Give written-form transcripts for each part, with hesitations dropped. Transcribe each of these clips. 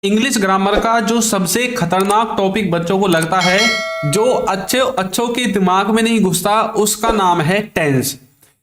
English grammar का जो सबसे खतरनाक टॉपिक बच्चों को लगता है, जो अच्छों के दिमाग में नहीं घुसता, उसका नाम है टेंस।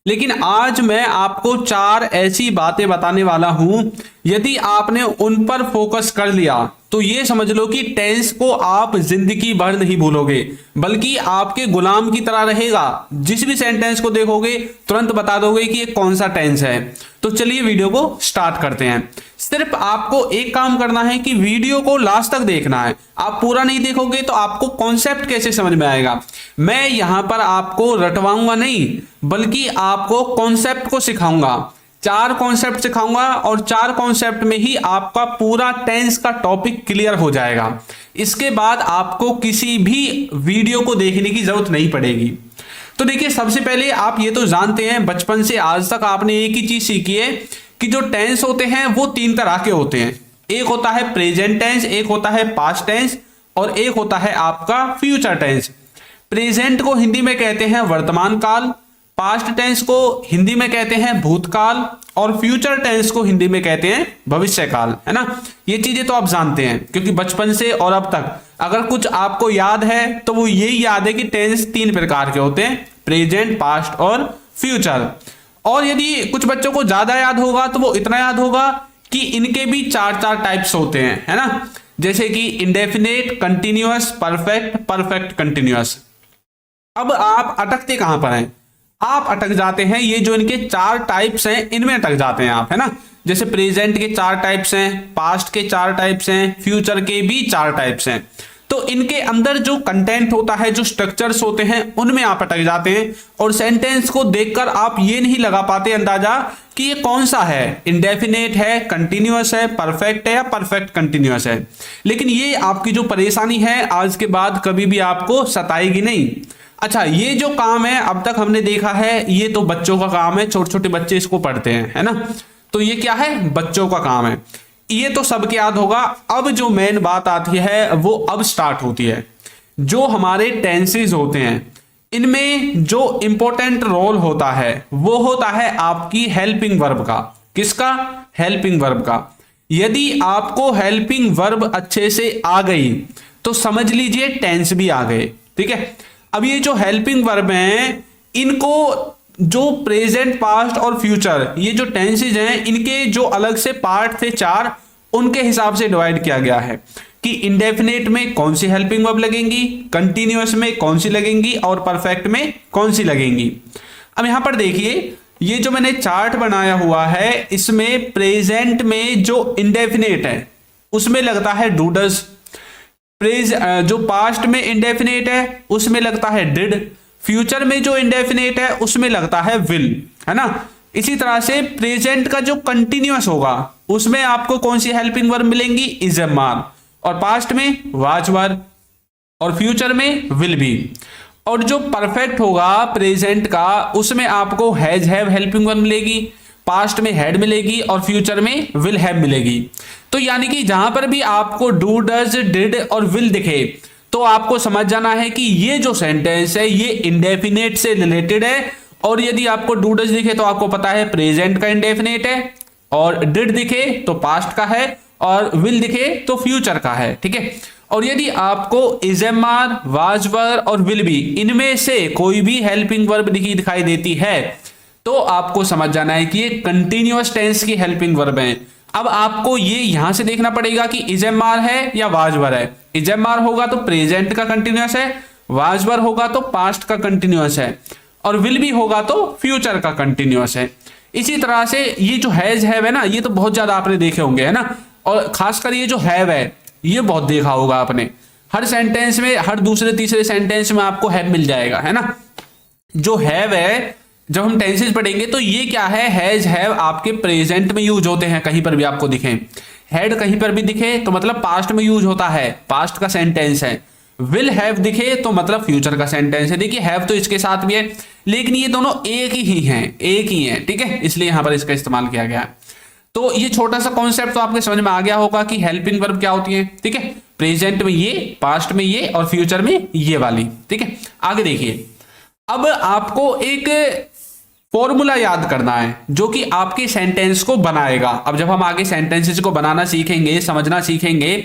लेकिन आज मैं आपको 4 ऐसी बातें बताने वाला हूं, यदि आपने उन पर फोकस कर लिया तो ये समझ लो कि टेंस को आप जिंदगी भर नहीं भूलोगे, बल्कि आपके गुलाम की तरह रहेगा। जिस भी सेंटेंस को देखोगे तुरंत बता दोगे कि ये कौन सा टेंस है। तो चलिए वीडियो को स्टार्ट करते हैं। सिर्फ आपको एक काम करना है कि वीडियो को लास्ट तक देखना है। आप पूरा नहीं देखोगे तो आपको कॉन्सेप्ट कैसे समझ में आएगा। मैं यहां पर आपको रटवाऊंगा नहीं, बल्कि आपको कॉन्सेप्ट को सिखाऊंगा। 4 कॉन्सेप्ट सिखाऊंगा और 4 कॉन्सेप्ट में ही आपका पूरा टेंस का टॉपिक क्लियर हो जाएगा। इसके बाद आपको किसी भी वीडियो को देखने की जरूरत नहीं पड़ेगी। तो देखिए, सबसे पहले आप ये तो जानते हैं, बचपन से आज तक आपने एक ही चीज सीखी है कि जो टेंस होते हैं वो 3 तरह के होते हैं। एक होता है प्रेजेंट टेंस, एक होता है पास्ट टेंस और एक होता है आपका फ्यूचर टेंस। प्रेजेंट को हिंदी में कहते हैं वर्तमान काल, पास्ट टेंस को हिंदी में कहते हैं भूतकाल और फ्यूचर टेंस को हिंदी में कहते हैं भविष्य काल, है ना। ये चीजें तो आप जानते हैं, क्योंकि बचपन से और अब तक अगर कुछ आपको याद है तो वो यही याद है कि टेंस 3 प्रकार के होते हैं, प्रेजेंट, पास्ट और फ्यूचर। और यदि कुछ बच्चों को ज्यादा याद होगा तो वो इतना याद होगा कि इनके भी 4 टाइप्स होते हैं, है ना। जैसे कि indefinite, continuous, perfect, perfect continuous. अब आप अटकते कहां पर हैं? आप अटक जाते हैं ये जो इनके 4 टाइप्स हैं, इनमें अटक जाते हैं आप, है ना। जैसे प्रेजेंट के 4 टाइप्स हैं, पास्ट के 4 टाइप्स हैं, फ्यूचर के भी 4 टाइप्स हैं। तो इनके अंदर जो कंटेंट होता है, जो स्ट्रक्चर्स होते हैं, उनमें आप अटक जाते हैं और सेंटेंस को देखकर आप ये नहीं लगा पाते अंदाजा कि ये कौन सा है, इंडेफिनेट है, कंटिन्यूअस है, परफेक्ट है या परफेक्ट कंटिन्यूअस है। लेकिन ये आपकी जो परेशानी है आज के बाद कभी भी आपको सताएगी नहीं। अच्छा, ये जो काम है अब तक हमने देखा है, ये तो बच्चों का काम है, छोटे छोटे बच्चे इसको पढ़ते हैं, है ना। तो ये क्या है? बच्चों का काम है। ये तो सबके याद होगा। अब जो मेन बात आती है वो अब स्टार्ट होती है। जो हमारे टेंसेस होते हैं, इनमें जो इंपॉर्टेंट रोल होता है वो होता है आपकी हेल्पिंग वर्ब का। किसका? हेल्पिंग वर्ब का। यदि आपको हेल्पिंग वर्ब अच्छे से आ गई तो समझ लीजिए टेंस भी आ गए, ठीक है। अब ये जो हेल्पिंग वर्ब हैं, इनको जो प्रेजेंट, पास्ट और फ्यूचर, ये जो टेंसेज हैं, इनके जो अलग से पार्ट थे 4, उनके हिसाब से डिवाइड किया गया है कि इंडेफिनेट में कौन सी हेल्पिंग वर्ब लगेंगी, कंटिन्यूअस में कौन सी लगेंगी और परफेक्ट में कौन सी लगेंगी। अब यहां पर देखिए, ये जो मैंने चार्ट बनाया हुआ है, इसमें प्रेजेंट में जो इंडेफिनेट है उसमें लगता है डू डज। जो पास्ट में इंडेफिनेट है उसमें लगता है डिड। फ्यूचर में जो इंडेफिनेट है उसमें लगता है विल, है ना। इसी तरह से प्रेजेंट का जो कंटिन्यूअस होगा उसमें आपको कौन सी हेल्पिंग वर्ब मिलेंगी? Is am are. और पास्ट में वाज वर और फ्यूचर में विल बी। और जो परफेक्ट होगा प्रेजेंट का, उसमें आपको हैज हैव हेल्पिंग वर्ब मिलेगी, पास्ट में हैड मिलेगी और फ्यूचर में विल हैव मिलेगी। तो यानी कि जहां पर भी आपको डू, डज, डिड और विल दिखे तो आपको समझ जाना है कि ये जो सेंटेंस है ये इंडेफिनेट से रिलेटेड है। और यदि आपको डू डज दिखे तो आपको पता है प्रेजेंट का इंडेफिनेट है, और डिड दिखे तो पास्ट का है, और विल दिखे तो फ्यूचर का है, ठीक है। और यदि आपको is am are, was were और विल बी, इनमें से कोई भी हेल्पिंग वर्ब दिखाई देती है तो आपको समझ जाना है कि ये कंटिन्यूअस टेंस की हेल्पिंग वर्ब है। अब आपको ये यहां से देखना पड़ेगा कि इज एम आर है या वाज वर है। इज एम आर होगा तो प्रेजेंट का कंटिन्यूअस है, वाज वर होगा तो पास्ट का कंटिन्यूअस है, और विल भी होगा तो फ्यूचर का कंटिन्यूअस है। इसी तरह से ये जो हैज हैव है ना, ये तो बहुत ज्यादा आपने देखे होंगे, है ना। और खासकर ये जो हैव है ये बहुत देखा होगा आपने। हर सेंटेंस में, हर दूसरे तीसरे सेंटेंस में आपको हैव मिल जाएगा, है ना। जो हैव है, जब हम टेंसेस पढ़ेंगे तो ये क्या है, हैज हैव आपके प्रेजेंट में यूज होते हैं, कहीं पर भी आपको दिखे। हैड कहीं पर भी दिखे तो मतलब पास्ट में यूज होता है, पास्ट का सेंटेंस है। विल हैव दिखे तो मतलब फ्यूचर का सेंटेंस है। देखिए, हैव तो इसके साथ भी है, लेकिन ये दोनों एक ही हैं, एक ही हैं, ठीक है, इसलिए यहां पर इसका इस्तेमाल किया गया है। तो ये छोटा सा कॉन्सेप्ट तो आपके समझ में आ गया होगा कि हेल्पिंग वर्ब क्या होती है, ठीक है। प्रेजेंट में ये, पास्ट में ये और फ्यूचर में ये वाली, ठीक है। आगे देखिए, अब आपको एक फॉर्मूला याद करना है जो कि आपके सेंटेंस को बनाएगा। अब जब हम आगे सेंटेंसेस को बनाना सीखेंगे, समझना सीखेंगे,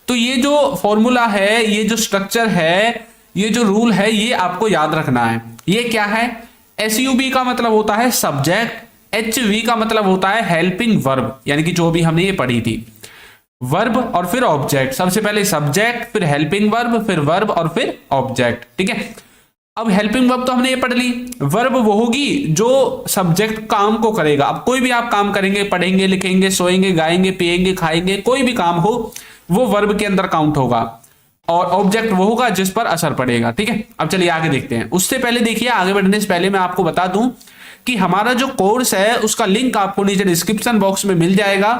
तो ये जो फॉर्मूला है, ये जो स्ट्रक्चर है, ये जो रूल है, ये आपको याद रखना है। ये क्या है? SUB का मतलब होता है सब्जेक्ट, HV का मतलब होता है हेल्पिंग वर्ब, यानी कि जो भी हमने ये पढ़ी थी, वर्ब और फिर ऑब्जेक्ट। सबसे पहले सब्जेक्ट, फिर हेल्पिंग वर्ब, फिर वर्ब और फिर ऑब्जेक्ट। ठीक है, अब हेल्पिंग वर्ब तो हमने ये पढ़ ली। वर्ब वो होगी जो सब्जेक्ट काम को करेगा। अब कोई भी आप काम करेंगे, पढ़ेंगे, लिखेंगे, सोएंगे, गाएंगे, पिएंगे, खाएंगे, कोई भी काम हो वो वर्ब के अंदर काउंट होगा, और ऑब्जेक्ट वो होगा जिस पर असर पड़ेगा। ठीक है, अब चलिए आगे देखते हैं। उससे पहले देखिए, आगे बढ़ने से पहले मैं आपको बता दूं कि हमारा जो कोर्स है उसका लिंक आपको नीचे डिस्क्रिप्शन बॉक्स में मिल जाएगा,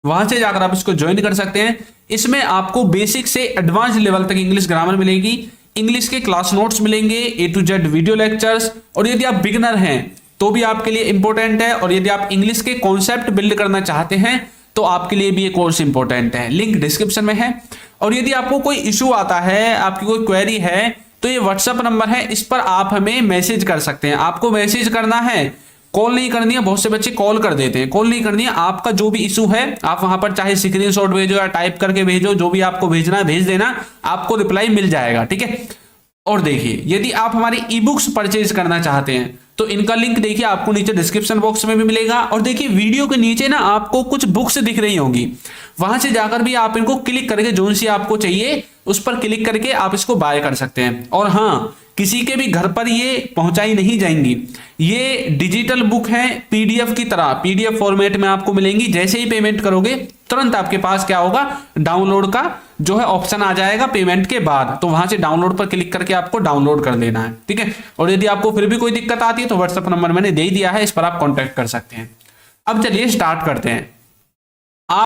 वहां से जाकर आप इसको ज्वाइन कर सकते हैं। इसमें आपको बेसिक से एडवांस लेवल तक इंग्लिश ग्रामर मिलेगी, इंग्लिश के क्लास नोट्स मिलेंगे, A to Z video lectures, और यदि आप बिगिनर हैं तो भी आपके लिए इंपॉर्टेंट है, और यदि आप इंग्लिश के कॉन्सेप्ट बिल्ड करना चाहते हैं तो आपके लिए भी ये कोर्स इंपॉर्टेंट है। लिंक डिस्क्रिप्शन में है। और यदि आपको कोई इशू आता है, आपकी कोई क्वेरी है, तो ये व्हाट्सएप नंबर है, इस पर आप हमें मैसेज कर सकते हैं। आपको मैसेज करना है, कॉल नहीं करनी है। बहुत से बच्चे कॉल कर देते हैं, कॉल नहीं करनी है। आपका जो भी इशू है आप वहां पर चाहे स्क्रीनशॉट भेजो या टाइप करके भेजो, जो भी आपको भेजना है भेज देना, आपको रिप्लाई मिल जाएगा। ठीक है, और देखिए, यदि आप हमारी ई बुक्स परचेज करना चाहते हैं तो इनका लिंक देखिए आपको नीचे डिस्क्रिप्शन बॉक्स में भी मिलेगा। और देखिए वीडियो के नीचे ना आपको कुछ बुक्स दिख रही होंगी, वहां से जाकर भी आप इनको क्लिक करके जो सी आपको चाहिए उस पर क्लिक करके आप इसको बाय कर सकते हैं। और हाँ, किसी के भी घर पर ये पहुंचाई नहीं जाएंगी, ये डिजिटल बुक है, PDF की तरह PDF फॉर्मेट में आपको मिलेंगी। जैसे ही पेमेंट करोगे तुरंत आपके पास क्या होगा, डाउनलोड का जो है ऑप्शन आ जाएगा पेमेंट के बाद, तो वहां से डाउनलोड पर क्लिक करके आपको डाउनलोड कर लेना है। ठीक है, और यदि आपको फिर भी कोई दिक्कत आती है तो व्हाट्सएप नंबर मैंने दे दिया है, इस पर आप कॉन्टैक्ट कर सकते हैं। अब चलिए स्टार्ट करते हैं।